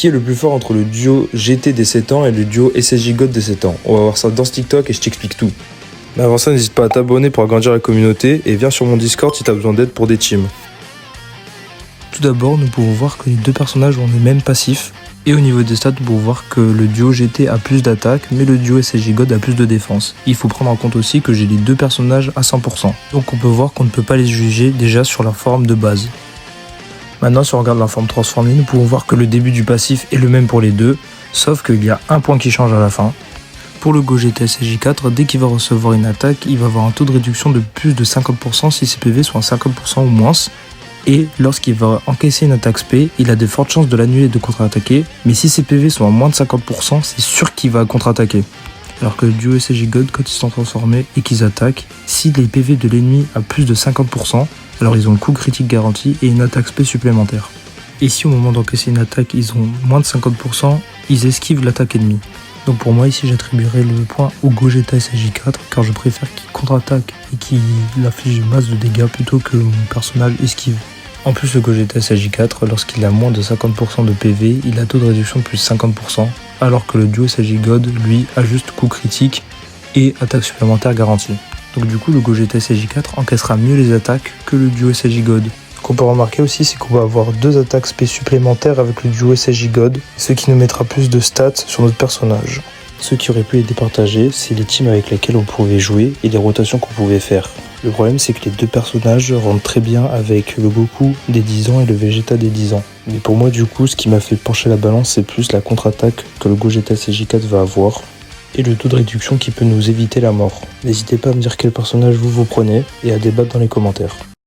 Qui est le plus fort entre le duo GT des 7 ans et le duo SSJ God des 7 ans? On va voir ça dans ce TikTok et je t'explique tout. Mais avant ça, n'hésite pas à t'abonner pour agrandir la communauté et viens sur mon Discord si t'as besoin d'aide pour des teams. Tout d'abord, nous pouvons voir que les deux personnages ont les mêmes passifs. Et au niveau des stats, nous pouvons voir que le duo GT a plus d'attaque, mais le duo SSJ God a plus de défense. Il faut prendre en compte aussi que j'ai les deux personnages à 100%. Donc on peut voir qu'on ne peut pas les juger déjà sur la forme de base. Maintenant, si on regarde la forme transformée, nous pouvons voir que le début du passif est le même pour les deux, sauf qu'il y a un point qui change à la fin. Pour le Go GT SSJ4, dès qu'il va recevoir une attaque, il va avoir un taux de réduction de plus de 50% si ses PV sont à 50% ou moins. Et lorsqu'il va encaisser une attaque SP, il a de fortes chances de l'annuler et de contre-attaquer, mais si ses PV sont à moins de 50%, c'est sûr qu'il va contre-attaquer. Alors que le duo SSJ God, quand ils sont transformés et qu'ils attaquent, si les PV de l'ennemi a plus de 50%, alors ils ont le coup critique garanti et une attaque SP supplémentaire. Et si au moment d'encaisser une attaque, ils ont moins de 50%, ils esquivent l'attaque ennemie. Donc pour moi ici j'attribuerai le point au Go GT SSJ4 car je préfère qu'il contre-attaque et qu'il affiche une masse de dégâts plutôt que mon personnage esquive. En plus le Go GT SSJ4 lorsqu'il a moins de 50% de PV, il a taux de réduction de plus de 50% alors que le duo SSJ God lui a juste coup critique et attaque supplémentaire garantie. Donc du coup le Go GT SSJ4 encaissera mieux les attaques que le duo SSJ God. Ce qu'on peut remarquer aussi, c'est qu'on va avoir deux attaques SP supplémentaires avec le duo SSJ God, ce qui nous mettra plus de stats sur notre personnage. Ce qui aurait pu être départagé, c'est les teams avec lesquels on pouvait jouer et les rotations qu'on pouvait faire. Le problème, c'est que les deux personnages rentrent très bien avec le Goku des 10 ans et le Vegeta des 10 ans. Mais pour moi, du coup, ce qui m'a fait pencher la balance, c'est plus la contre-attaque que le Go GT SSJ4 va avoir et le taux de réduction qui peut nous éviter la mort. N'hésitez pas à me dire quel personnage vous prenez et à débattre dans les commentaires.